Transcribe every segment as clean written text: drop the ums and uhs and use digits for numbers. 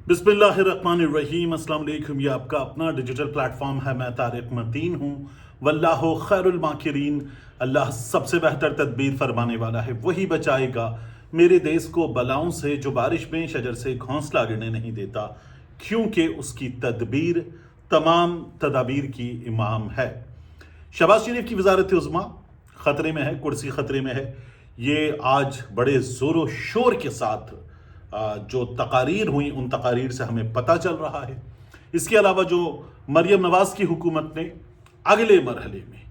بسم اللہ الرحمن الرحیم۔ السلام علیکم۔ یہ آپ کا اپنا ڈیجیٹل پلیٹ فارم ہے۔ میں طارق متین ہوں۔ واللہ خیر الماکرین۔ اللہ سب سے بہتر تدبیر فرمانے والا ہے، وہی بچائے گا میرے دیس کو بلاؤں سے جو بارش میں شجر سے گھونسلہ گرنے نہیں دیتا، کیونکہ اس کی تدبیر تمام تدابیر کی امام ہے۔ شہباز شریف کی وزارت عظمیٰ خطرے میں ہے، کرسی خطرے میں ہے۔ یہ آج بڑے زور و شور کے ساتھ جو تقاریر ہوئیں ان تقاریر سے ہمیں پتہ چل رہا ہے۔ اس کے علاوہ جو مریم نواز کی حکومت نے اگلے مرحلے میں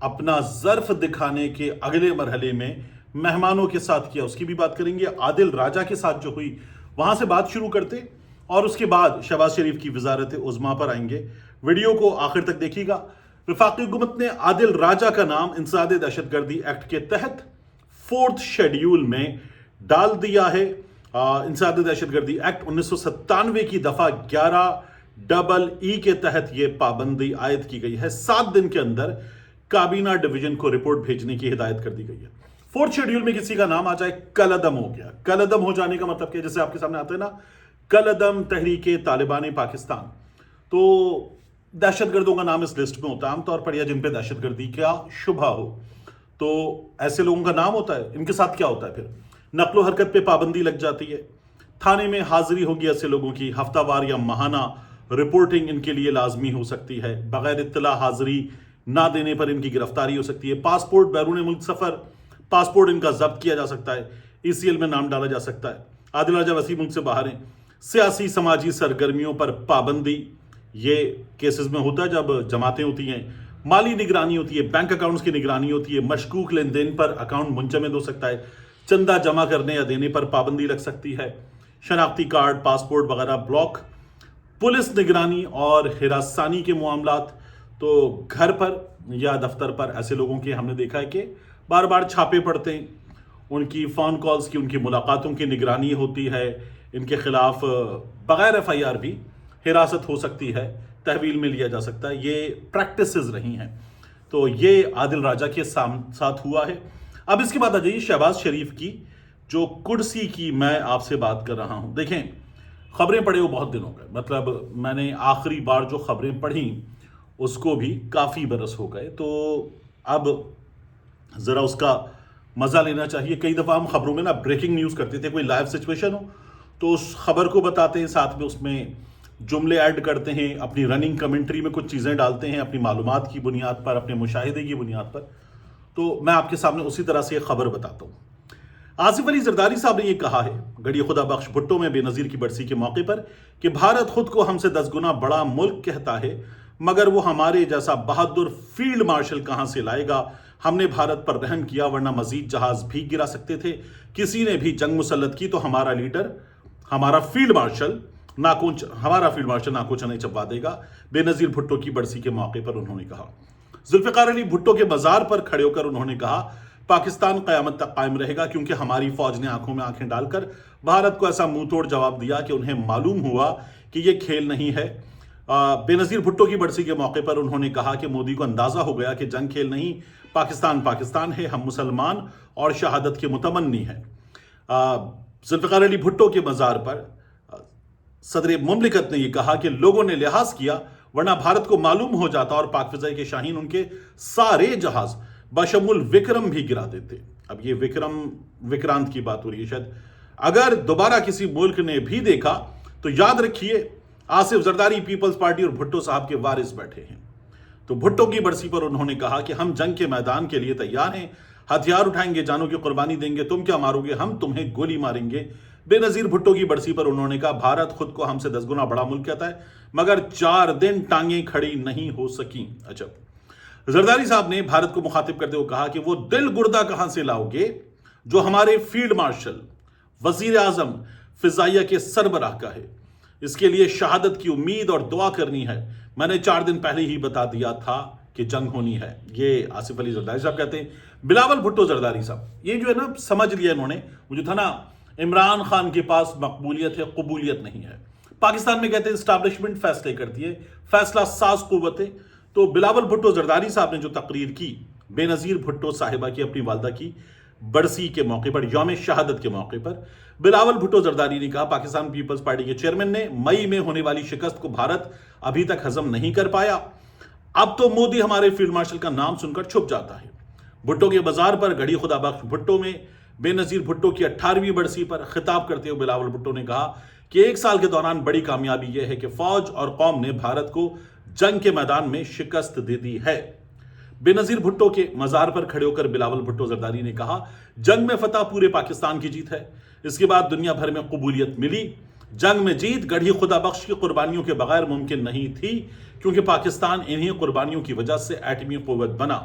اپنا ظرف دکھانے کے اگلے مرحلے میں مہمانوں کے ساتھ کیا، اس کی بھی بات کریں گے۔ عادل راجہ کے ساتھ جو ہوئی وہاں سے بات شروع کرتے اور اس کے بعد شہباز شریف کی وزارت عظمیٰ پر آئیں گے۔ ویڈیو کو آخر تک دیکھیے گا۔ وفاقی حکومت نے عادل راجہ کا نام انسداد دہشت گردی ایکٹ کے تحت 4 شیڈیول میں ڈال دیا ہے۔ انسداد دہشت گردی ایکٹ 1997 کی دفعہ 11 کے تحت یہ پابندی عائد کی گئی ہے۔ 7 دن کے اندر کابینہ ڈویژن کو رپورٹ بھیجنے کی ہدایت کر دی گئی ہے۔ 4 شیڈیول میں کسی کا نام آ جائے کل عدم ہو گیا۔ کل عدم ہو جانے کا مطلب کیا؟ جیسے آپ کے سامنے آتے ہیں نا، کل عدم تحریک طالبان پاکستان، تو دہشت گردوں کا نام اس لسٹ میں ہوتا ہے عام طور پر، یا جن پہ دہشت گردی کا شبہ ہو، تو ایسے لوگوں کا نام ہوتا ہے۔ ان کے ساتھ کیا ہوتا ہے پھر؟ نقل و حرکت پہ پابندی لگ جاتی ہے، تھانے میں حاضری ہوگی ایسے لوگوں کی، ہفتہ وار یا ماہانہ رپورٹنگ ان کے لیے لازمی ہو سکتی ہے، بغیر اطلاع حاضری نہ دینے پر ان کی گرفتاری ہو سکتی ہے، پاسپورٹ بیرون ملک سفر، پاسپورٹ ان کا ضبط کیا جا سکتا ہے، ECL میں نام ڈالا جا سکتا ہے۔ عادل راجہ وسیع ملک سے باہر ہیں۔ سیاسی سماجی سرگرمیوں پر پابندی، یہ کیسز میں ہوتا ہے جب جماعتیں ہوتی ہیں۔ مالی نگرانی ہوتی ہے، بینک اکاؤنٹس کی نگرانی ہوتی ہے، مشکوک لین دین پر اکاؤنٹ منجمد ہو سکتا ہے، چندہ جمع کرنے یا دینے پر پابندی لگ سکتی ہے، شناختی کارڈ، پاسپورٹ وغیرہ بلاک، پولیس نگرانی اور ہراسانی کے معاملات۔ تو گھر پر یا دفتر پر ایسے لوگوں کے ہم نے دیکھا ہے کہ بار بار چھاپے پڑتے ہیں، ان کی فون کالز کی، ان کی ملاقاتوں کی نگرانی ہوتی ہے، ان کے خلاف بغیر FIR بھی حراست ہو سکتی ہے، تحویل میں لیا جا سکتا ہے۔ یہ پریکٹسز رہی ہیں۔ تو یہ عادل راجہ کے ساتھ ہوا ہے۔ اب اس کے بعد آ جائیے شہباز شریف کی جو کرسی کی میں آپ سے بات کر رہا ہوں۔ دیکھیں، خبریں پڑھے وہ بہت دن ہو گئے، مطلب میں نے آخری بار جو خبریں پڑھیں اس کو بھی کافی برس ہو گئے، تو اب ذرا اس کا مزہ لینا چاہیے۔ کئی دفعہ ہم خبروں میں نا بریکنگ نیوز کرتے تھے، کوئی لائیو سچویشن ہو تو اس خبر کو بتاتے ہیں، ساتھ میں اس میں جملے ایڈ کرتے ہیں، اپنی رننگ کمنٹری میں کچھ چیزیں ڈالتے ہیں اپنی معلومات کی بنیاد پر، اپنے مشاہدے کی بنیاد پر۔ تو میں آپ کے سامنے اسی طرح سے یہ خبر بتاتا ہوں۔ آصف علی زرداری صاحب نے یہ کہا ہے گڑھی خدا بخش بھٹو میں بے نظیر کی برسی کے موقع پر کہ بھارت خود کو ہم سے 10 گنا بڑا ملک کہتا ہے، مگر وہ ہمارے جیسا بہادر فیلڈ مارشل کہاں سے لائے گا؟ ہم نے بھارت پر رحم کیا، ورنہ مزید جہاز بھی گرا سکتے تھے۔ کسی نے بھی جنگ مسلط کی تو ہمارا لیڈر، ہمارا فیلڈ مارشل ناکو چنے چبا دے گا، بے نظیر بھٹو کی برسی کے موقع پر انہوں نے کہا۔ ذوالفقار علی بھٹو کے مزار پر کھڑے ہو کر انہوں نے کہا پاکستان قیامت تک قائم رہے گا، کیونکہ ہماری فوج نے آنکھوں میں آنکھیں ڈال کر بھارت کو ایسا منہ توڑ جواب دیا کہ انہیں معلوم ہوا کہ یہ کھیل نہیں ہے۔ بے نظیر بھٹو کی برسی کے موقع پر انہوں نے کہا کہ مودی کو اندازہ ہو گیا کہ جنگ کھیل نہیں، پاکستان ہے، ہم مسلمان اور شہادت کے متمنی ہیں۔ ذوالفقار علی بھٹو کے مزار پر صدر مملکت نے یہ کہا کہ لوگوں نے لحاظ کیا، ورنہ بھارت کو معلوم ہو جاتا اور پاک فضائی کے شاہین ان کے سارے جہاز بشمول وکرم بھی گرا دیتے۔ اب یہ وکرانت کی بات ہو رہی ہے شاید۔ اگر دوبارہ کسی ملک نے بھی دیکھا تو یاد رکھیے آصف زرداری پیپلز پارٹی اور بھٹو صاحب کے وارث بیٹھے ہیں۔ تو بھٹو کی برسی پر انہوں نے کہا کہ ہم جنگ کے میدان کے لیے تیار ہیں، ہتھیار اٹھائیں گے، جانوں کی قربانی دیں گے، تم کیا مارو گے، ہم تمہیں گولی ماریں گے۔ بے نظیر بھٹو کی برسی پر انہوں نے کہا بھارت خود کو ہم سے 10 گنا بڑا ملک کہتا ہے، مگر 4 دن ٹانگیں کھڑی نہیں ہو سکیں۔ اچھا، زرداری صاحب نے بھارت کو مخاطب کرتے ہوئے کہا کہ وہ دل گردہ کہاں سے لاؤ گے جو ہمارے فیلڈ مارشل، وزیر اعظم، فضائیہ کے سربراہ کا ہے؟ اس کے لیے شہادت کی امید اور دعا کرنی ہے۔ میں نے 4 دن پہلے ہی بتا دیا تھا کہ جنگ ہونی ہے۔ یہ آصف علی زرداری صاحب کہتے ہیں۔ بلاول بھٹو زرداری صاحب، یہ جو ہے نا سمجھ لیا انہوں نے، وہ جو تھا نا عمران خان کے پاس مقبولیت ہے، قبولیت نہیں ہے۔ پاکستان میں کہتے ہیں اسٹیبلشمنٹ فیصلے کرتی ہے، فیصلہ ساز قوتیں۔ تو بلاول بھٹو زرداری صاحب نے جو تقریر کی بے نظیر بھٹو صاحبہ کی، اپنی والدہ کی، برسی کے موقع پر، یوم شہادت کے موقع پر بلاول بھٹو زرداری نے کہا پاکستان پیپلز پارٹی کے چیئرمین نے مئی میں ہونے والی شکست کو بھارت ابھی تک ہضم نہیں کر پایا، اب تو مودی ہمارے فیلڈ مارشل کا نام سن کر چھپ جاتا ہے۔ بھٹو کے بازار پر گھڑی خدا بخش بھٹو میں بے نظیر بھٹو کی 18ویں برسی پر خطاب کرتے ہوئے بلاول بھٹو نے کہا کہ 1 سال کے دوران بڑی کامیابی یہ ہے کہ فوج اور قوم نے بھارت کو جنگ کے میدان میں شکست دے دی ہے۔ بے نظیر بھٹو کے مزار پر کھڑے ہو کر بلاول بھٹو زرداری نے کہا جنگ میں فتح پورے پاکستان کی جیت ہے، اس کے بعد دنیا بھر میں قبولیت ملی، جنگ میں جیت گڑھی خدا بخش کی قربانیوں کے بغیر ممکن نہیں تھی کیونکہ پاکستان انہی قربانیوں کی وجہ سے ایٹمی قوت بنا۔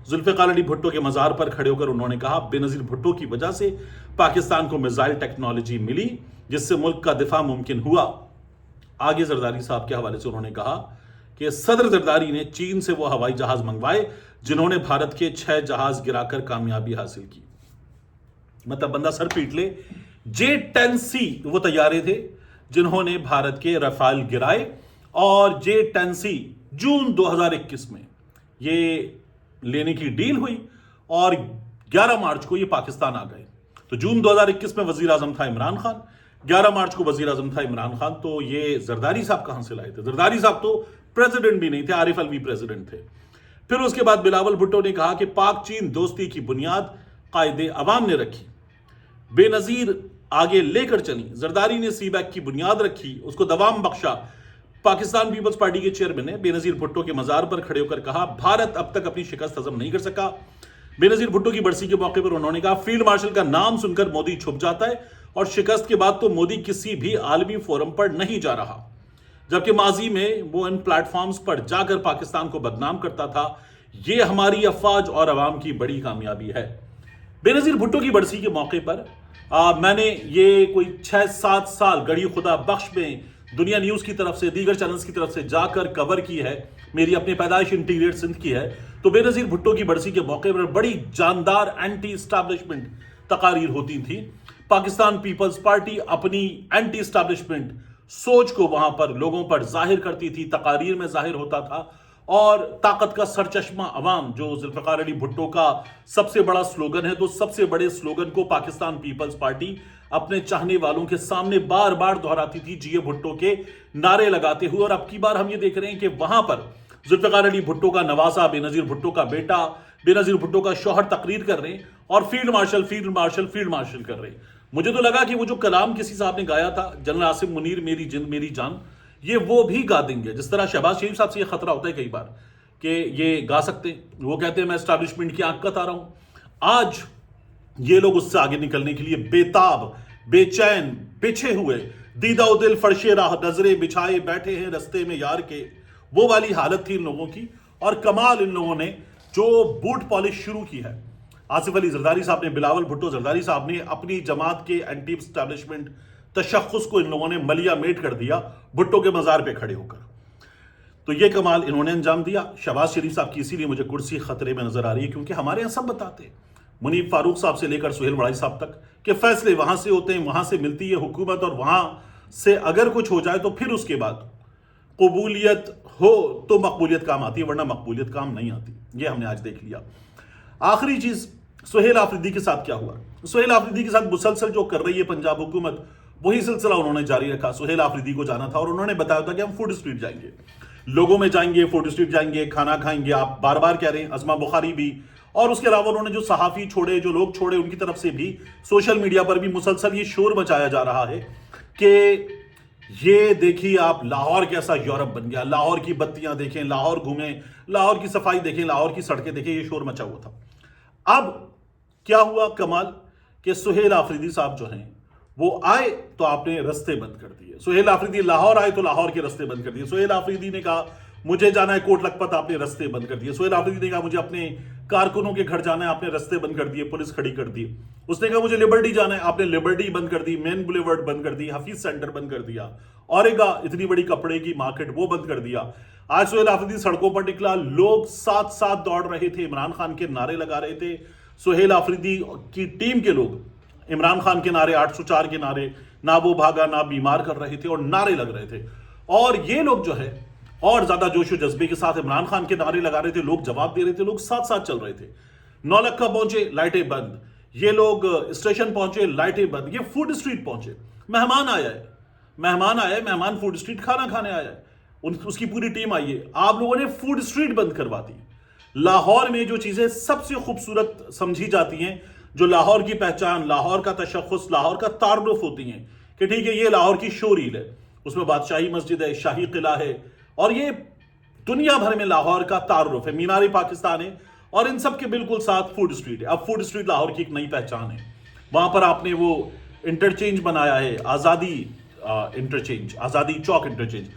ذوالفقار علی بھٹو کے مزار پر کھڑے ہو کر انہوں نے کہا بے نظیر بھٹو کی وجہ سے پاکستان کو میزائل ٹیکنالوجی ملی جس سے ملک کا دفاع ممکن ہوا۔ آگے زرداری صاحب کے حوالے سے انہوں نے کہا کہ صدر زرداری نے چین سے وہ ہوائی جہاز منگوائے جنہوں نے بھارت کے 6 جہاز گرا کر کامیابی حاصل کی۔ مطلب بندہ سر پیٹ لے، J-10C وہ طیارے تھے جنہوں نے بھارت کے رفال گرائے، اور J-10C جون 2021 میں یہ لینے کی ڈیل ہوئی اور 11 مارچ کو یہ پاکستان آ گئے۔ تو جون 2021 میں وزیر اعظم تھا عمران خان، 11 مارچ کو وزیر اعظم تھا عمران خان، تو یہ زرداری صاحب کہاں سے لائے تھے؟ زرداری صاحب تو پریزیڈنٹ بھی نہیں تھے، عارف الوی پریزیڈنٹ تھے۔ پھر اس کے بعد بلاول بھٹو نے کہا کہ پاک چین دوستی کی بنیاد قائد عوام نے رکھی، بے نظیر آگے لے کر چلی، زرداری نے سی بیک کی بنیاد رکھی، اس کو دوام بخشا۔ پاکستان پیپلز پارٹی کے چیئرمین نے بے نظیر بھٹو کے مزار پر کھڑے ہو کر کہا بھارت اب تک اپنی شکست ہضم نہیں کر سکا۔ بے نظیر بھٹو کی برسی کے موقع پر انہوں نے کہا فیلڈ مارشل کا نام سن کر مودی چھپ جاتا ہے، اور شکست کے بعد تو مودی کسی بھی عالمی فورم پر نہیں جا رہا، جبکہ ماضی میں وہ ان پلیٹ فارمز پر جا کر پاکستان کو بدنام کرتا تھا۔ یہ ہماری افواج اور عوام کی بڑی کامیابی ہے۔ بے نظیر بھٹو کی برسی کے موقع پر میں نے یہ کوئی 6-7 سال گڑھی خدا بخش میں دنیا نیوز کی طرف سے، دیگر چینلز کی طرف سے جا کر کور کی ہے، میری اپنی پیدائش انٹیریئر سندھ کی ہے۔ تو بے نظیر بھٹو کی برسی کے موقع پر بڑی جاندار اینٹی اسٹیبلشمنٹ تقاریر ہوتی تھی۔ پاکستان پیپلز پارٹی اپنی اینٹی اسٹیبلشمنٹ سوچ کو وہاں پر لوگوں پر ظاہر کرتی تھی، تقاریر میں ظاہر ہوتا تھا، اور طاقت کا سرچشمہ عوام جو ذوالفقار علی بھٹو کا سب سے بڑا سلوگن ہے، تو سب سے بڑے سلوگن کو پاکستان پیپلز پارٹی اپنے چاہنے والوں کے سامنے بار بار دہراتی تھی، جی بھٹو کے نعرے لگاتے ہوئے۔ اور اب کی بار ہم یہ دیکھ رہے ہیں کہ وہاں پر ذوالفقار علی بھٹو کا نواسا، بے نظیر بھٹو کا بیٹا، بے نظیر بھٹو کا شوہر تقریر کر رہے ہیں اور field marshal field marshal field marshal کر رہے ہیں۔ مجھے تو لگا کہ وہ جو کلام کسی صاحب نے گایا تھا، جنرل عاصم منیر میری جن میری جان، یہ وہ بھی گا دیں گے، جس طرح شہباز شریف صاحب سے یہ خطرہ ہوتا ہے کئی بار کہ یہ گا سکتے ہیں، وہ کہتے ہیں میں اسٹیبلشمنٹ کی آنکھ کا تارا ہوں۔ آج یہ لوگ اس سے آگے نکلنے کے لیے بےتاب، بے چین، بچھے ہوئے، دیدہ و دل فرشے راہ، نظریں بچھائے بیٹھے ہیں رستے میں یار کے، وہ والی حالت تھی ان لوگوں کی۔ اور کمال ان لوگوں نے جو بوٹ پالش شروع کی ہے، آصف علی زرداری صاحب نے، بلاول بھٹو زرداری صاحب نے اپنی جماعت کے اینٹی اسٹیبلشمنٹ تشخص کو ان لوگوں نے ملیا میٹ کر دیا بھٹو کے مزار پہ کھڑے ہو کر۔ تو یہ کمال انہوں نے انجام دیا۔ شہباز شریف صاحب کی اسی لیے مجھے کرسی خطرے میں نظر آ رہی ہے، کیونکہ ہمارے یہاں سب بتاتے ہیں، منیب فاروق صاحب سے لے کر سہیل وڑائی صاحب تک، کہ فیصلے وہاں سے ہوتے ہیں، وہاں سے ملتی ہے حکومت، اور وہاں سے اگر کچھ ہو جائے تو پھر اس کے بعد قبولیت ہو تو مقبولیت کام آتی ہے، ورنہ مقبولیت کام نہیں آتی۔ یہ ہم نے آج دیکھ لیا۔ آخری چیز، سہیل آفریدی کے ساتھ کیا ہوا؟ سہیل آفریدی کے ساتھ مسلسل جو کر رہی ہے پنجاب حکومت، وہی سلسلہ انہوں نے جاری رکھا۔ سہیل آفریدی کو جانا تھا اور انہوں نے بتایا تھا کہ ہم فوڈ اسٹریٹ جائیں گے، لوگوں میں جائیں گے، فوڈ اسٹریٹ جائیں گے، کھانا کھائیں گے۔ آپ بار بار کہہ رہے ہیں، عظمہ بخاری بھی، اور اس کے علاوہ انہوں نے جو صحافی چھوڑے، جو لوگ چھوڑے، ان کی طرف سے بھی سوشل میڈیا پر بھی مسلسل یہ شور مچایا جا رہا ہے کہ یہ دیکھیے آپ لاہور کیسا یورپ بن گیا، لاہور کی بتیاں دیکھیں، لاہور گھومیں، لاہور کی صفائی دیکھیں، لاہور کی سڑکیں دیکھیں، یہ شور مچا ہوا تھا۔ اب کیا ہوا کمال کہ سہیل آفریدی صاحب جو ہیں وہ آئے تو آپ نے رستے بند کر دیے۔ سہیل آفریدی لاہور آئے تو لاہور کے رستے بند کر دیے۔ سہیل آفریدی نے کہا مجھے جانا ہے کوٹ لکھپت، آپ نے رستے بند کر دیے۔ سہیل آفریدی نے کہا مجھے اپنے کارکنوں کے گھر جانا ہے، آپ نے رستے بند کر دیے، پولیس کھڑی کر دی۔ اس نے کہا مجھے لبرٹی جانا ہے، آپ نے لبرٹی بند کر دی، مین بولیورڈ بند کر دی، حفیظ سینٹر بند کر دیا، اوریگا اتنی بڑی کپڑے کی مارکیٹ وہ بند کر دیا۔ آج سہیل آفریدی سڑکوں پر نکلا، لوگ ساتھ ساتھ دوڑ رہے تھے، عمران خان کے نعرے لگا رہے تھے۔ سہیل آفریدی کی ٹیم کے لوگ عمران خان کے نعرے، 804 کے نعرے، نہ وہ بھاگا نہ بیمار کر رہے تھے، اور نعرے لگ رہے تھے۔ اور یہ لوگ جو ہے اور زیادہ جوش و جذبے کے ساتھ عمران خان کے نعرے لگا رہے تھے، لوگ جواب دے رہے تھے، لوگ ساتھ ساتھ چل رہے تھے۔ نولکھا پہنچے، لائٹیں بند، یہ لوگ اسٹیشن پہنچے لائٹیں بند، یہ فوڈ اسٹریٹ پہنچے، مہمان آیا ہے، مہمان فوڈ اسٹریٹ کھانا کھانے آیا ہے، اس کی پوری ٹیم آئی ہے، آپ لوگوں نے فوڈ اسٹریٹ بند کروا دی۔ لاہور میں جو چیزیں سب سے خوبصورت سمجھی جاتی ہیں، جو لاہور کی پہچان، لاہور کا تشخص، لاہور کا تعارف ہوتی ہیں کہ ٹھیک ہے یہ لاہور کی شو ریل ہے، اس میں بادشاہی مسجد ہے، شاہی قلعہ ہے، اور یہ دنیا بھر میں لاہور کا تعارف ہے، مینار پاکستان ہے، اور ان سب کے بالکل ساتھ فوڈ اسٹریٹ ہے۔ اب فوڈ اسٹریٹ لاہور کی ایک نئی پہچان ہے۔ وہاں پر آپ نے وہ انٹرچینج بنایا ہے، آزادی انٹرچینج، آزادی چوک انٹرچینج،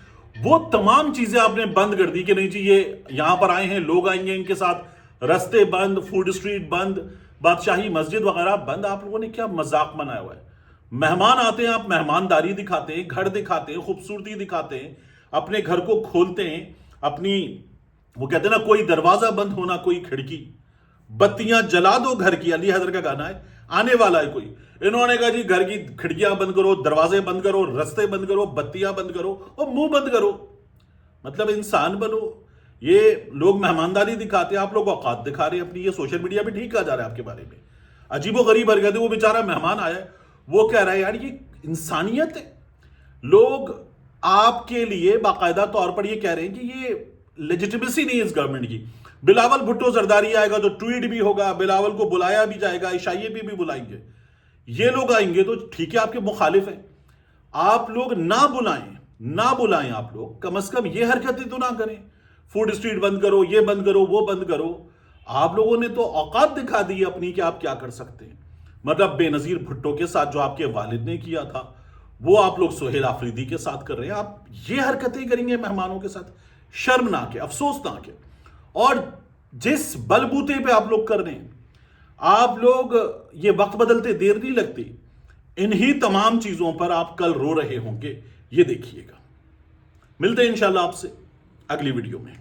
وہ تمام چیزیں آپ نے بند کر دی کہ نہیں جی یہ یہاں پر آئے ہیں، لوگ آئیں گے ان کے ساتھ، رستے بند، فوڈ اسٹریٹ بند، بادشاہی مسجد وغیرہ بند۔ آپ لوگوں نے کیا مذاق بنایا ہوا ہے؟ مہمان آتے ہیں، آپ مہمانداری دکھاتے ہیں، گھر دکھاتے ہیں، خوبصورتی دکھاتے ہیں، اپنے گھر کو کھولتے ہیں، اپنی وہ کہتے ہیں نا کوئی دروازہ بند ہونا کوئی کھڑکی، بتیاں جلا دو گھر کی، علی حضرت کا گانا ہے، آنے والا ہے کوئی۔ انہوں نے کہا جی گھر کی کھڑکیاں بند کرو، دروازے بند کرو، رستے بند کرو، بتیاں بند کرو اور منہ بند کرو۔ مطلب انسان بنو۔ یہ لوگ مہمانداری دکھاتے ہیں، آپ لوگ اوقات دکھا رہے ہیں اپنی، یہ سوشل میڈیا پہ ٹھیک کہا جا رہا ہے آپ کے بارے میں، عجیب و غریب حرکت ہے۔ وہ بیچارہ مہمان آیا ہے، وہ کہہ رہا ہے یار یہ انسانیت ہے۔ لوگ آپ کے لیے باقاعدہ طور پر یہ کہہ رہے ہیں کہ یہ لیجیٹمیسی نہیں ہے اس گورنمنٹ کی۔ بلاول بھٹو زرداری آئے گا تو ٹویٹ بھی ہوگا، بلاول کو بلایا بھی جائے گا، عشائیے بھی بلائیں گے، یہ لوگ آئیں گے تو ٹھیک ہے آپ کے مخالف ہیں، آپ لوگ نہ بلائیں، آپ لوگ کم از کم یہ حرکتیں تو نہ کریں، فوڈ اسٹریٹ بند کرو، یہ بند کرو، وہ بند کرو۔ آپ لوگوں نے تو اوقات دکھا دی اپنی کہ آپ کیا کر سکتے ہیں۔ مطلب بے نظیر بھٹو کے ساتھ جو آپ کے والد نے کیا تھا وہ آپ لوگ سہیل آفریدی کے ساتھ کر رہے ہیں، آپ یہ حرکتیں کریں گے مہمانوں کے ساتھ؟ شرمناک ہے، افسوسناک ہے۔ اور جس بلبوتے پہ آپ لوگ کر رہے ہیں، آپ لوگ یہ وقت بدلتے دیر نہیں لگتی، انہی تمام چیزوں پر آپ کل رو رہے ہوں گے، یہ دیکھیے گا۔ ملتے ہیں انشاءاللہ آپ سے اگلی ویڈیو میں۔